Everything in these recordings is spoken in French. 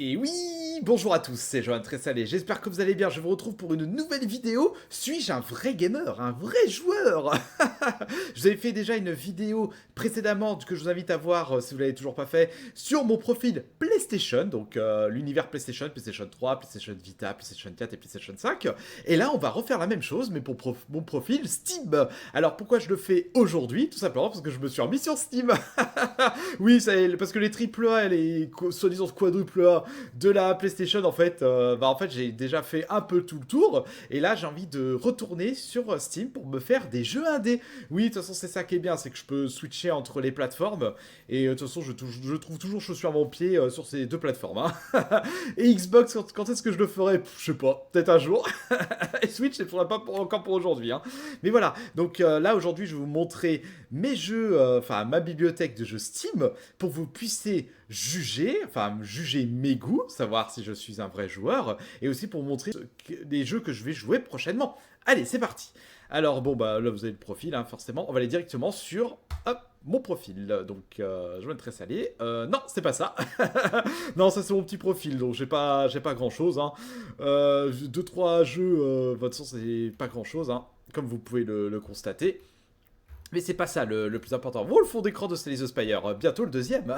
Et oui, bonjour à tous, c'est Johan Tressalé, j'espère que vous allez bien, je vous retrouve pour une nouvelle vidéo. Suis-je un vrai gamer, un vrai joueur? Je vous avais fait déjà une vidéo précédemment que je vous invite à voir si vous ne l'avez toujours pas fait, sur mon profil PlayStation, donc l'univers PlayStation, PlayStation 3, PlayStation Vita, PlayStation 4 et PlayStation 5. Et là, on va refaire la même chose, mais pour mon profil Steam. Alors pourquoi je le fais aujourd'hui? Tout simplement parce que je me suis remis sur Steam. Oui, parce que les triple A et les soi-disant quadruple A de la PlayStation, en fait, j'ai déjà fait un peu tout le tour. Et là, j'ai envie de retourner sur Steam pour me faire des jeux indés. Oui, de toute façon, c'est ça qui est bien, c'est que je peux switcher entre les plateformes. Et de toute façon, je trouve toujours chaussure à mon pied sur ces deux plateformes, hein. Et Xbox, quand est-ce que je le ferai? Je sais pas, peut-être un jour. Et Switch, je ne ferai pas encore pour aujourd'hui, hein. Mais voilà, donc là, aujourd'hui, je vais vous montrer mes jeux, enfin ma bibliothèque de jeux Steam, pour que vous puissiez juger mes goûts, savoir si je suis un vrai joueur, et aussi pour vous montrer les jeux que je vais jouer prochainement. Allez, c'est parti. Alors bon, bah là vous avez le profil, hein, forcément. On va aller directement sur hop, mon profil. Donc, je vais être très salé. Non, c'est pas ça. Non, ça c'est mon petit profil, donc j'ai pas grand chose, hein. Deux, trois jeux, de toute façon, c'est pas grand chose, hein, comme vous pouvez le constater. Mais c'est pas ça le plus important. Oh, le fond d'écran de Slay the Spire, bientôt le deuxième.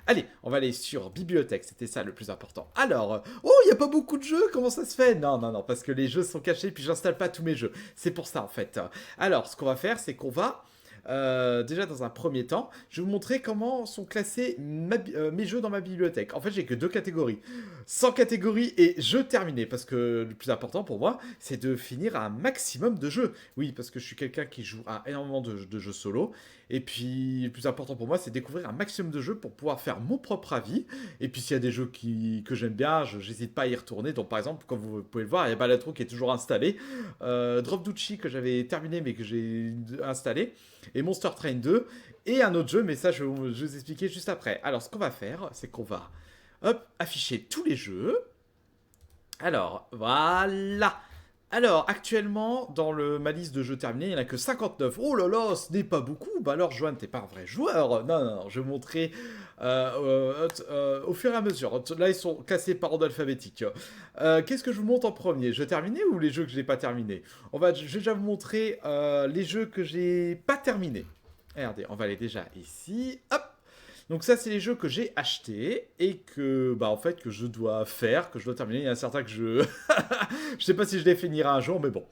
Allez, on va aller sur bibliothèque, c'était ça le plus important. Alors, oh, il y a pas beaucoup de jeux, comment ça se fait? Non, non, non, parce que les jeux sont cachés, puis j'installe pas tous mes jeux. C'est pour ça en fait. Alors, ce qu'on va faire, c'est qu'on va déjà dans un premier temps, je vais vous montrer comment sont classés mes jeux dans ma bibliothèque. En fait, j'ai que deux catégories. Sans catégorie et jeux terminés, parce que le plus important pour moi, c'est de finir un maximum de jeux. Oui, parce que je suis quelqu'un qui joue à énormément de jeux solo, et puis le plus important pour moi, c'est découvrir un maximum de jeux pour pouvoir faire mon propre avis. Et puis s'il y a des jeux que j'aime bien, j'hésite pas à y retourner. Donc par exemple, comme vous pouvez le voir, il y a Balatro qui est toujours installé, Drop Duchy que j'avais terminé mais que j'ai installé, et Monster Train 2, et un autre jeu, mais ça je vais vous expliquer juste après. Alors ce qu'on va faire, c'est qu'on va hop, afficher tous les jeux. Alors, voilà. Alors, actuellement, dans ma liste de jeux terminés, il n'y en a que 59. Oh là là, ce n'est pas beaucoup. Bah alors, Joanne, t'es pas un vrai joueur. Non, non, non, je vais vous montrer au fur et à mesure. Là, ils sont classés par ordre alphabétique. Qu'est-ce que je vous montre en premier? Jeux terminés ou les jeux que je n'ai pas terminés? Je vais déjà vous montrer les jeux que j'ai pas terminés. Regardez, on va aller déjà ici. Hop. Donc ça, c'est les jeux que j'ai achetés et que, bah en fait, que je dois faire, que je dois terminer. Il y en a certains que je... je sais pas si je les finirai un jour, mais bon.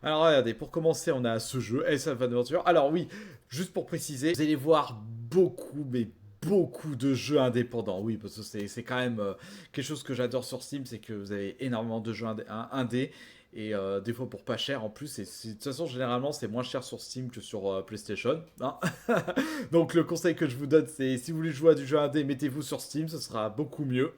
Alors regardez, pour commencer, on a ce jeu, Ace of Adventure. Alors oui, juste pour préciser, vous allez voir beaucoup, mais beaucoup de jeux indépendants. Oui, parce que c'est quand même quelque chose que j'adore sur Steam, c'est que vous avez énormément de jeux indés. Et des fois pour pas cher en plus. Et de toute façon, généralement, c'est moins cher sur Steam que sur PlayStation, hein. Donc le conseil que je vous donne, c'est si vous voulez jouer à du jeu indé, mettez-vous sur Steam, ce sera beaucoup mieux.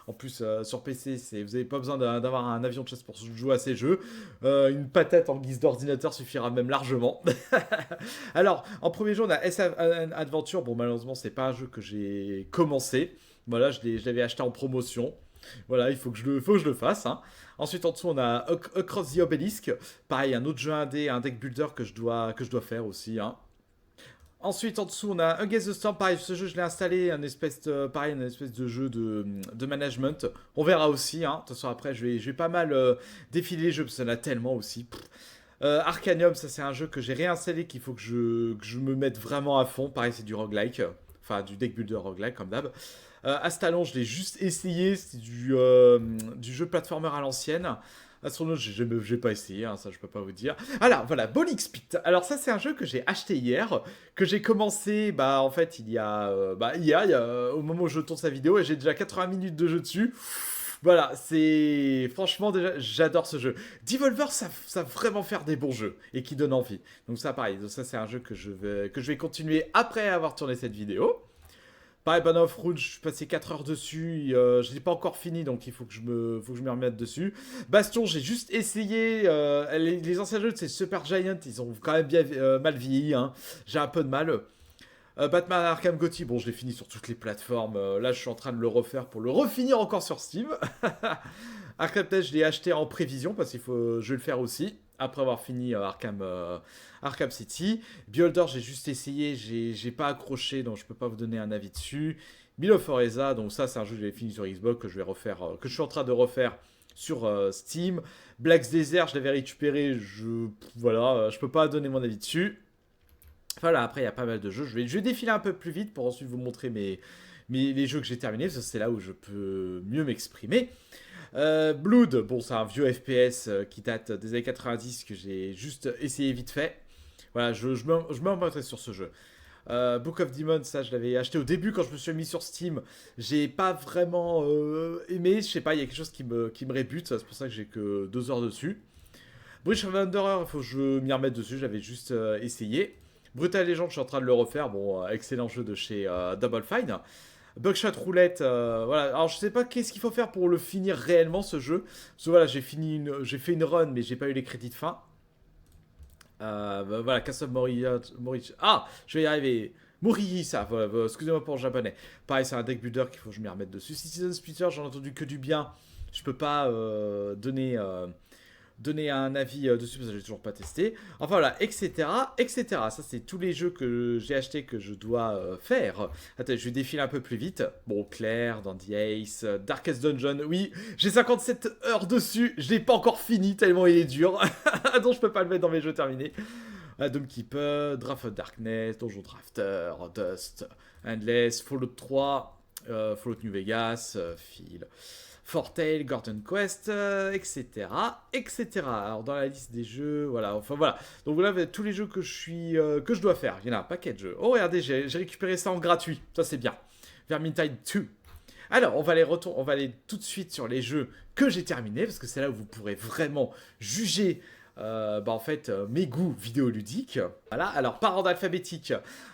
En plus, sur PC, vous n'avez pas besoin d'avoir un avion de chasse pour jouer à ces jeux. Une patate en guise d'ordinateur suffira même largement. Alors, en premier jeu, on a Adventure. Bon, malheureusement, c'est pas un jeu que j'ai commencé. Voilà, je l'avais acheté en promotion. Voilà, faut que je le fasse, hein. Ensuite, en dessous, on a Across the Obelisk. Pareil, un autre jeu indé, un deck builder que je dois faire aussi, hein. Ensuite, en dessous, on a Against the Storm. Pareil, ce jeu, je l'ai installé, pareil, un espèce de jeu de management. On verra aussi, hein. De toute façon, après, je vais pas mal défiler les jeux, parce qu'il y en a tellement aussi. Arcanium, ça, c'est un jeu que j'ai réinstallé, qu'il faut que je me mette vraiment à fond. Pareil, c'est du roguelike. Enfin, du deck builder roguelike, comme d'hab. Astalon, je l'ai juste essayé. C'est du jeu platformer à l'ancienne. Astronaut, j'ai pas essayé, hein, ça je peux pas vous dire. Alors voilà, Bolix Pit. Alors ça c'est un jeu que j'ai acheté hier, que j'ai commencé, bah en fait au moment où je tourne sa vidéo, et j'ai déjà 80 minutes de jeu dessus. Voilà, c'est... Franchement, déjà, j'adore ce jeu. Devolver, ça vraiment faire des bons jeux, et qui donne envie. Donc ça, pareil, donc ça c'est un jeu que je vais continuer après avoir tourné cette vidéo. Pareil, Ban of Rouge, je suis passé 4 heures dessus, je ne l'ai pas encore fini, donc il faut que je me remette dessus. Bastion, j'ai juste essayé, les anciens jeux de ces Super Giant, ils ont quand même bien mal vieilli, hein. J'ai un peu de mal. Batman Arkham Gotti, bon, je l'ai fini sur toutes les plateformes, là je suis en train de le refaire pour le refinir encore sur Steam. Arkham Test, je l'ai acheté en prévision, parce je vais le faire aussi, après avoir fini Arkham City. Beholder, j'ai juste essayé, j'ai pas accroché, donc je peux pas vous donner un avis dessus. Mill of Oreza, donc ça c'est un jeu que j'avais fini sur Xbox, que je vais refaire, que je suis en train de refaire sur Steam. Black's Desert, je l'avais récupéré, voilà, je peux pas donner mon avis dessus. Voilà, après il y a pas mal de jeux, je vais défiler un peu plus vite pour ensuite vous montrer les jeux que j'ai terminés, parce que c'est là où je peux mieux m'exprimer. Blood, bon c'est un vieux FPS qui date des années 90 que j'ai juste essayé vite fait. Voilà, je m'embêterai sur ce jeu. Book of Demons, ça je l'avais acheté au début quand je me suis mis sur Steam. J'ai pas vraiment aimé, je sais pas, il y a quelque chose qui me rébute, c'est pour ça que j'ai que 2 heures dessus. Bridge of Wanderer, il faut que je m'y remette dessus, j'avais juste essayé. Brutal Legend, je suis en train de le refaire, bon, excellent jeu de chez Double Fine. Buckshot Roulette, voilà. Alors je sais pas qu'est-ce qu'il faut faire pour le finir réellement ce jeu. Parce que voilà, j'ai fait une run, mais j'ai pas eu les crédits de fin. Voilà, Castle Morichi. Ah, je vais y arriver. Morihi, ça, voilà, excusez-moi pour le japonais. Pareil, c'est un deck builder qu'il faut que je m'y remette dessus. Citizen Splitter, j'en ai entendu que du bien. Je peux pas donner un avis dessus parce que j'ai toujours pas testé. Enfin voilà, etc. etc. Ça, c'est tous les jeux que j'ai achetés que je dois faire. Attends, je vais défiler un peu plus vite. Bon, Claire, Dandy Ace, Darkest Dungeon. Oui, j'ai 57 heures dessus. Je l'ai pas encore fini tellement il est dur. Donc, je peux pas le mettre dans mes jeux terminés. Doomkeeper, Draft of Darkness, Donjon Drafter, Dust, Endless, Fallout 3, Fallout New Vegas, Phil. Fortale, Gordon Quest, etc., etc. Alors dans la liste des jeux, voilà, enfin voilà. Donc voilà tous les jeux que je dois faire. Il y en a un paquet de jeux. Oh regardez, j'ai récupéré ça en gratuit. Ça c'est bien. Vermintide 2. Alors on va aller tout de suite sur les jeux que j'ai terminés parce que c'est là où vous pourrez vraiment juger. En fait, mes goûts vidéoludiques. Voilà, alors par ordre alphabétique,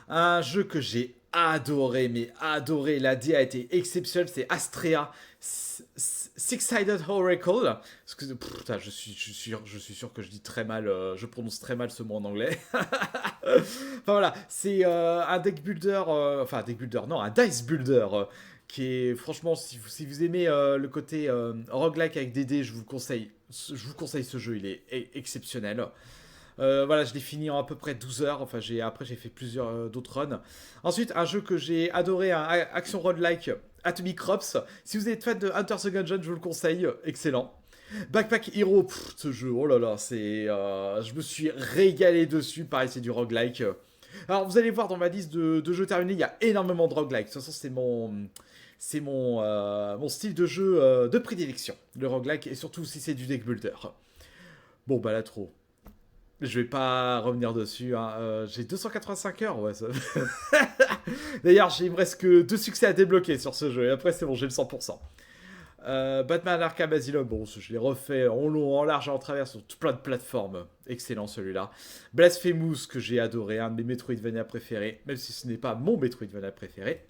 un jeu que j'ai adoré, mais adoré, la DA a été exceptionnelle, c'est Astrea Six-Sided Oracle. Parce que, putain, je suis sûr que je dis très mal, je prononce très mal ce mot en anglais. Enfin voilà, c'est un deck builder, enfin un deck builder, non, un dice builder. Qui est franchement, si vous aimez le côté roguelike avec des dés, je vous conseille ce jeu, il est exceptionnel. Voilà, je l'ai fini en à peu près 12 heures. Enfin, après, j'ai fait plusieurs d'autres runs. Ensuite, un jeu que j'ai adoré, un action roguelike, Atomic Crops. Si vous êtes fan de Enter the Gungeon, je vous le conseille. Excellent. Backpack Hero, ce jeu, oh là là, je me suis régalé dessus. Pareil, c'est du roguelike. Alors, vous allez voir dans ma liste de jeux terminés, il y a énormément de roguelike. De toute façon, c'est mon style de jeu de prédilection, le roguelike, et surtout si c'est du deck builder. Bon, bah là, trop. Je vais pas revenir dessus. Hein. J'ai 285 heures, ouais. D'ailleurs, il me reste que 2 succès à débloquer sur ce jeu. Et après, c'est bon, j'ai le 100%. Batman Arkham Asylum, bon, je l'ai refait en long, en large et en travers sur plein de plateformes. Excellent celui-là. Blasphemous, que j'ai adoré, un de mes Metroidvania préférés, même si ce n'est pas mon Metroidvania préféré.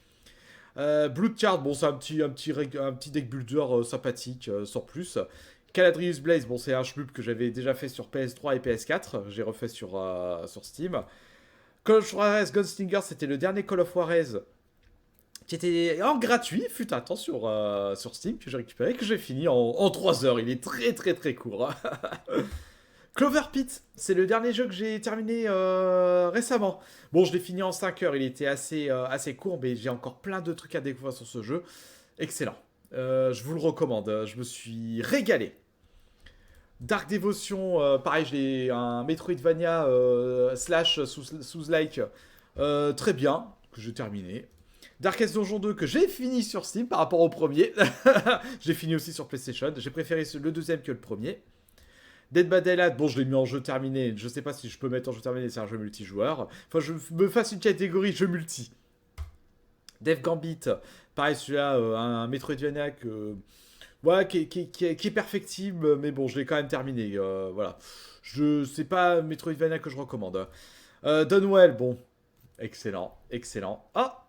Bloodcard, bon, c'est un petit deck builder sympathique, sans plus. Caladrius Blaze, bon c'est un shmup que j'avais déjà fait sur PS3 et PS4, j'ai refait sur Steam. Call of Juarez Gunslinger, c'était le dernier Call of Juarez qui était en gratuit, fut un temps sur Steam, que j'ai récupéré, que j'ai fini en 3 heures, il est très très très court. Clover Pit, c'est le dernier jeu que j'ai terminé récemment. Bon, je l'ai fini en 5 heures, il était assez court, mais j'ai encore plein de trucs à découvrir sur ce jeu. Excellent. Je vous le recommande, je me suis régalé. Dark Devotion, pareil, j'ai un Metroidvania slash sous-like très bien, que j'ai terminé. Darkest Donjon 2 que j'ai fini sur Steam par rapport au premier. J'ai fini aussi sur PlayStation, j'ai préféré le deuxième que le premier. Dead by Daylight, bon je l'ai mis en jeu terminé, je sais pas si je peux mettre en jeu terminé, c'est un jeu multijoueur. Enfin je me fasse une catégorie jeu multi. Dev Gambit, pareil celui-là, un Metroidvania qui est perfectible, mais bon, je l'ai quand même terminé. Voilà. C'est pas Metroidvania que je recommande. Dunwell, bon. Excellent, excellent. Ah,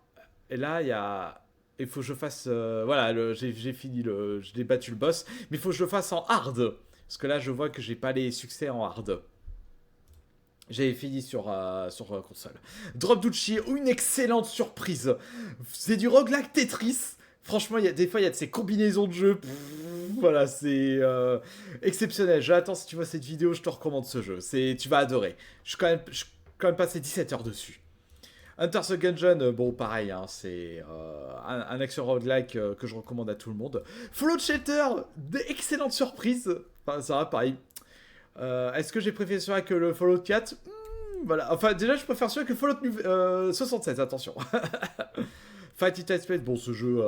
et là, il faut que je fasse... voilà, j'ai fini, je l'ai battu le boss. Mais il faut que je le fasse en hard. Parce que là, je vois que j'ai pas les succès en hard. J'avais fini sur console. Drop Duchy, une excellente surprise. C'est du roguelike Tetris. Franchement, des fois, il y a de ces combinaisons de jeux. Voilà, c'est exceptionnel. J'attends, si tu vois cette vidéo, je te recommande ce jeu. Tu vas adorer. Je suis quand même passé 17 heures dessus. Enter the Gungeon, bon, pareil, hein, c'est un action roguelike que je recommande à tout le monde. Fallout Shelter, d'excellentes surprises. Enfin, ça va, pareil. Est-ce que j'ai préféré celui-là que le Fallout 4? Voilà, enfin, déjà, je préfère celui-là que Fallout 76, attention. Fight It Space, bon, ce jeu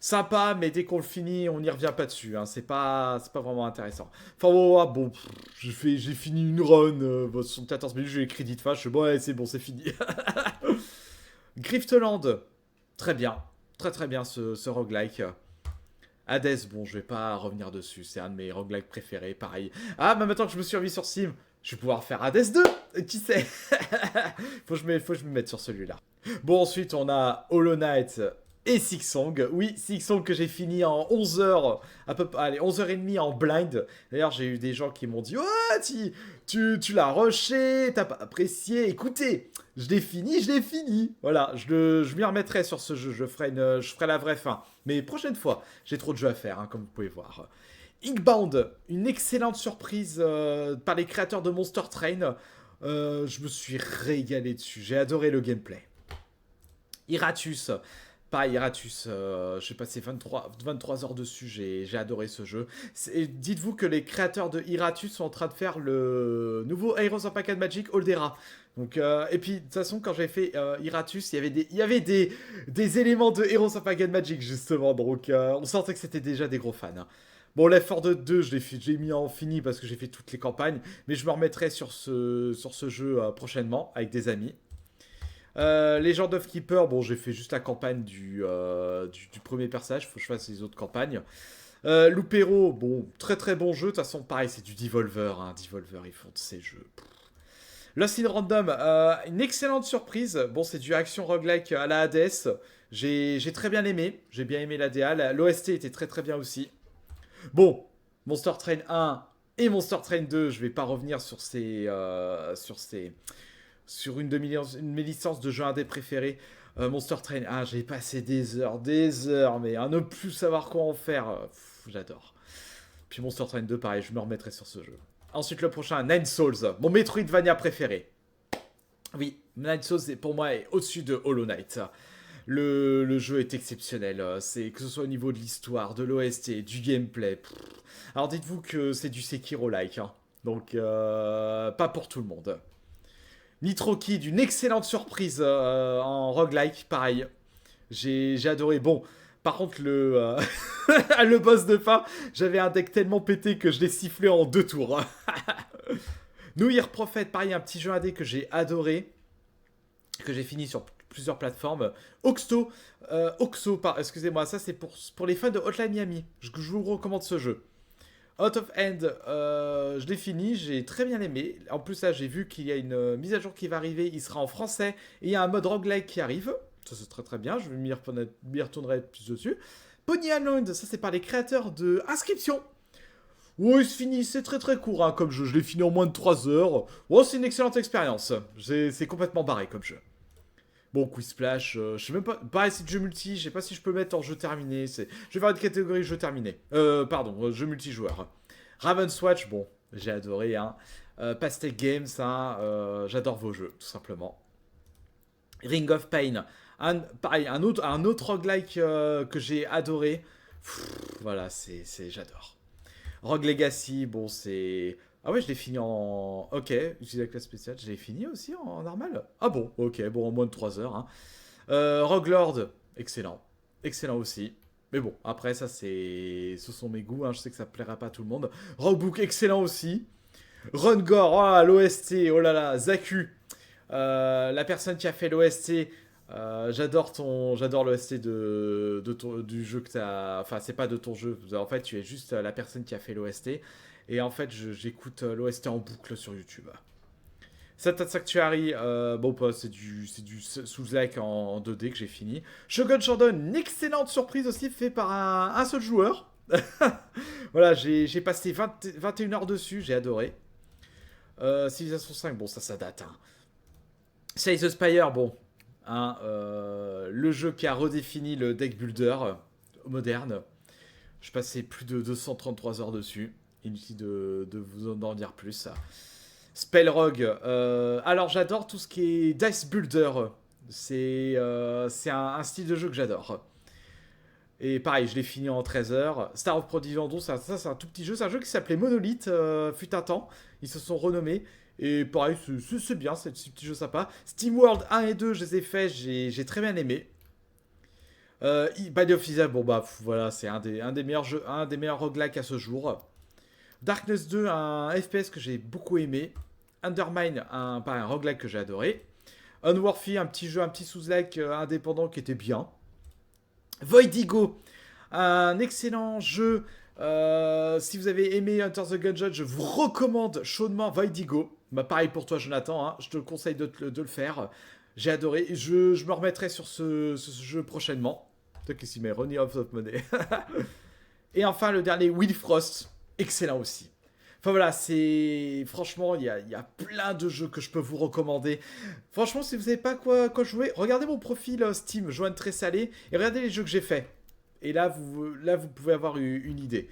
sympa, mais dès qu'on le finit, on n'y revient pas dessus. Hein, c'est pas vraiment intéressant. Enfin, bon, j'ai fini une run, 74 minutes, j'ai les crédits de fin, je suis bon, ouais, c'est bon, c'est fini. Griftland, très bien. Très bien ce roguelike. Hades, bon, je vais pas revenir dessus, c'est un de mes roguelikes préférés, pareil. Ah, mais maintenant que je me suis remis sur Steam, je vais pouvoir faire Hades 2, qui sait. faut que je me mette sur celui-là. Bon, ensuite, on a Hollow Knight et Silksong. Oui, Silksong que j'ai fini en 11 heures, allez, 11h30 en blind. D'ailleurs, j'ai eu des gens qui m'ont dit « Oh, tu l'as rushé, t'as pas apprécié. » Écoutez, je l'ai fini. Voilà, je m'y remettrai sur ce jeu, je ferai la vraie fin. Mais prochaine fois, j'ai trop de jeux à faire, hein, comme vous pouvez voir. Inkbound, une excellente surprise par les créateurs de Monster Train. Je me suis régalé dessus, j'ai adoré le gameplay. Iratus, pareil, Iratus, j'ai passé 23 heures dessus, j'ai adoré ce jeu. Dites-vous que les créateurs de Iratus sont en train de faire le nouveau Heroes of Might and Magic Aldera. Donc, et puis, de toute façon, quand j'ai fait Iratus, il y avait des éléments de Heroes of Might and Magic, justement. Donc, on sentait que c'était déjà des gros fans. Hein. Bon, Left 4 Dead 2, je l'ai mis en fini parce que j'ai fait toutes les campagnes. Mais je me remettrai sur ce jeu prochainement, avec des amis. Legend of Keeper, bon, j'ai fait juste la campagne du premier personnage, faut que je fasse les autres campagnes. Loupero, bon, très bon jeu, de toute façon, pareil, c'est du Devolver, hein, Devolver, ils font de ces jeux. Lost in Random, une excellente surprise, bon, c'est du action roguelike à la Hades, j'ai très bien aimé, j'ai bien aimé la DA, l'OST était très bien aussi. Bon, Monster Train 1 et Monster Train 2, je vais pas revenir sur une de mes licences de jeux indés préférés, Monster Train 1, j'ai passé des heures, mais à ne plus savoir quoi en faire, j'adore. Puis Monster Train 2, pareil, je me remettrai sur ce jeu. Ensuite, le prochain, Nine Souls, mon Metroidvania préféré. Oui, Nine Souls, pour moi, est au-dessus de Hollow Knight. Le jeu est exceptionnel, c'est que ce soit au niveau de l'histoire, de l'OST, du gameplay. Alors dites-vous que c'est du Sekiro-like, hein. Donc pas pour tout le monde. Nitro Kid, une excellente surprise en roguelike, pareil. J'ai adoré. Bon, par contre, le boss de fin, j'avais un deck tellement pété que je l'ai sifflé en 2 tours. New Year Prophet, pareil, un petit jeu AD que j'ai adoré, que j'ai fini sur plusieurs plateformes. Oxo, excusez-moi, ça c'est pour les fans de Hotline Miami. Je vous recommande ce jeu. Out of End, je l'ai fini, j'ai très bien aimé. En plus, là, j'ai vu qu'il y a une mise à jour qui va arriver, il sera en français, et il y a un mode roguelike qui arrive. Ça, c'est très bien, je m'y retournerai plus dessus. Pony Island, ça, c'est par les créateurs de Inscription. Ouais, il se finit, c'est très court, hein, comme jeu. Je l'ai fini en moins de 3 heures. Ouais, c'est une excellente expérience. C'est complètement barré comme jeu. Bon, Quiz Splash, je sais même pas. Pareil, c'est de jeu multi, je sais pas si je peux mettre en jeu terminé. Je vais faire une catégorie jeu terminé. Pardon, jeu multijoueur. Ravenswatch, bon, j'ai adoré, hein. Pastel Games, hein, j'adore vos jeux, tout simplement. Ring of Pain, pareil, un autre roguelike que j'ai adoré. Voilà, j'adore. Rogue Legacy, bon, c'est. Ah ouais, je l'ai fini en... Ok, utilisé la classe spéciale. Je l'ai fini aussi en normal. Ah bon, ok, bon, en moins de 3 heures. Hein. Rogue Lord, excellent. Excellent aussi. Mais bon, après, ça, ce sont mes goûts. Hein. Je sais que ça plaira pas à tout le monde. Roguebook, excellent aussi. Rungor, oh, l'OST, oh là là, Zaku. La personne qui a fait l'OST... j'adore l'OST du jeu que t'as... Enfin, c'est pas de ton jeu. En fait, tu es juste la personne qui a fait l'OST. Et en fait, j'écoute l'OST en boucle sur YouTube. Satan Sanctuary, bon, c'est du Souls-like en 2D que j'ai fini. Shogun Shodown, une excellente surprise aussi, fait par un seul joueur. Voilà, j'ai passé 21 heures dessus, j'ai adoré. Civilization 5, bon, ça date. Hein. Slay the Spire, bon, hein, le jeu qui a redéfini le deck builder moderne. Je passais plus de 233 heures dessus. Inutile de vous en dire plus. Spellrogue. Alors j'adore tout ce qui est Dice Builder. C'est un style de jeu que j'adore. Et pareil, je l'ai fini en 13 heures. Star of Prodigendo, ça c'est un tout petit jeu. C'est un jeu qui s'appelait Monolith, fut un temps. Ils se sont renommés. Et pareil, c'est bien, c'est un petit jeu sympa. SteamWorld 1 et 2, je les ai faits, j'ai très bien aimé. Body of Isaac, bon bah voilà, c'est un des meilleurs jeux, un des meilleurs roguelikes à ce jour. Darkness 2, un FPS que j'ai beaucoup aimé. Undermine, pas un roguelike que j'ai adoré. Unworthy, un petit jeu, un petit sous-like indépendant qui était bien. Voidigo, un excellent jeu. Si vous avez aimé Hunter the Gungeon, je vous recommande chaudement Voidigo. Bah, pareil pour toi, Jonathan, hein, je te conseille de le faire. J'ai adoré. Je me remettrai sur ce jeu prochainement. Peut-être qu'il s'y met Ronnie of Money. Et enfin, le dernier, Will Frost. Excellent aussi. Enfin voilà, c'est... Franchement, il y a plein de jeux que je peux vous recommander. Franchement, si vous savez pas quoi jouer, regardez mon profil Steam, Joanne Très Salé, et regardez les jeux que j'ai faits. Et là, vous pouvez avoir une idée.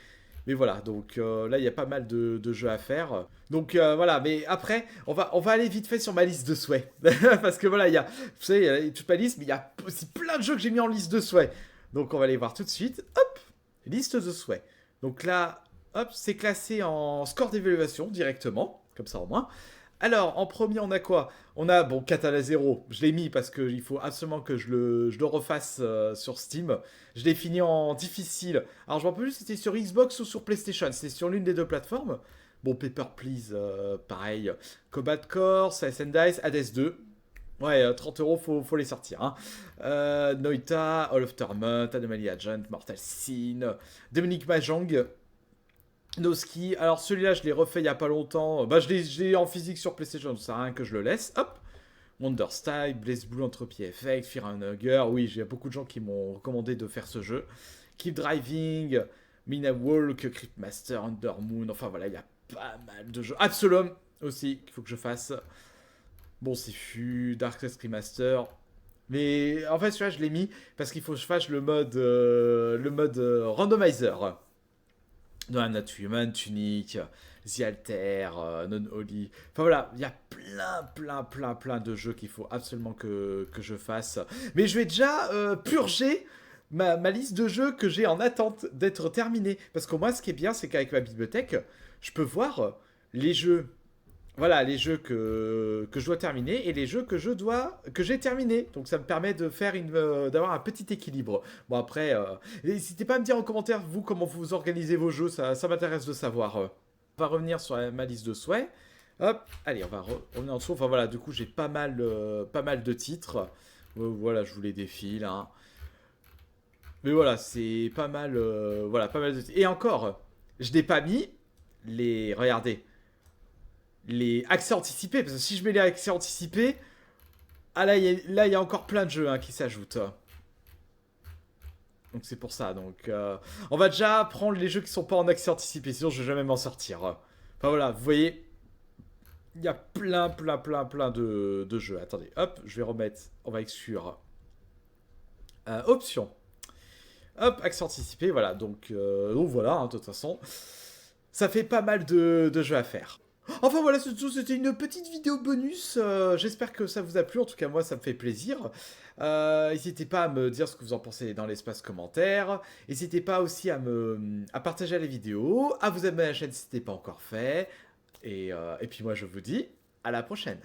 Mais voilà, donc là, il y a pas mal de jeux à faire. Donc voilà, mais après, on va aller vite fait sur ma liste de souhaits. Parce que voilà, vous savez, il y a toute ma liste, mais il y a aussi plein de jeux que j'ai mis en liste de souhaits. Donc on va les voir tout de suite. Hop, liste de souhaits. Donc là, hop, c'est classé en score d'évaluation directement, comme ça au moins. Alors, en premier, on a quoi? On a, bon, Katana 0, je l'ai mis parce qu'il faut absolument que je le refasse sur Steam. Je l'ai fini en difficile. Alors, je me rappelle plus si c'était sur Xbox ou sur PlayStation. C'était sur l'une des deux plateformes. Bon, Paper Please, pareil. Combat Core, Slice and Dice, Hades 2. Ouais, 30 euros, faut les sortir. Hein. Noita, All of Torment, Anomaly Agent, Mortal Sin, Dominique Mahjong. Noski, alors celui-là je l'ai refait il y a pas longtemps. Bah je l'ai en physique sur PlayStation, ça sert à rien que je le laisse. Hop, Wonder Style, Blaze Blue, Entropy Effect, Fear and Hugger. Oui, j'ai beaucoup de gens qui m'ont recommandé de faire ce jeu. Keep Driving, Mina Walk, Cryptmaster, Undermoon. Enfin voilà, il y a pas mal de jeux. Absolum aussi qu'il faut que je fasse. Bon, c'est Fu, Darkest Remaster. Mais en fait celui-là je l'ai mis parce qu'il faut que je fasse le mode randomizer. Dans la Not Human, Tunic, The Alter, Non-Holy. Enfin voilà, il y a plein de jeux qu'il faut absolument que je fasse. Mais je vais déjà purger ma liste de jeux que j'ai en attente d'être terminée. Parce que moi, ce qui est bien, c'est qu'avec ma bibliothèque, je peux voir les jeux. Voilà, les jeux que je dois terminer et les jeux que j'ai terminés. Donc ça me permet de faire d'avoir un petit équilibre. Bon après, n'hésitez pas à me dire en commentaire, vous, comment vous organisez vos jeux, ça m'intéresse de savoir. On va revenir sur ma liste de souhaits. Hop, allez, on va revenir en dessous. Enfin voilà, du coup j'ai pas mal de titres. Voilà, je vous les défile. Hein. Mais voilà, c'est pas mal, voilà, pas mal de titres. Et encore, je n'ai pas mis regardez. Les accès anticipés, parce que si je mets les accès anticipés, là il y a encore plein de jeux hein, qui s'ajoutent. Donc c'est pour ça, donc on va déjà prendre les jeux qui sont pas en accès anticipé, sinon je vais jamais m'en sortir. Enfin voilà, vous voyez, il y a plein de jeux. Attendez, hop, je vais remettre, on va exclure options. Hop, accès anticipé, voilà, donc voilà, hein, de toute façon, ça fait pas mal de jeux à faire. Enfin voilà, c'était une petite vidéo bonus. J'espère que ça vous a plu. En tout cas, moi, ça me fait plaisir. N'hésitez pas à me dire ce que vous en pensez dans l'espace commentaire. N'hésitez pas aussi à partager la vidéo, à vous abonner à la chaîne si ce n'était pas encore fait. Et puis moi, je vous dis à la prochaine.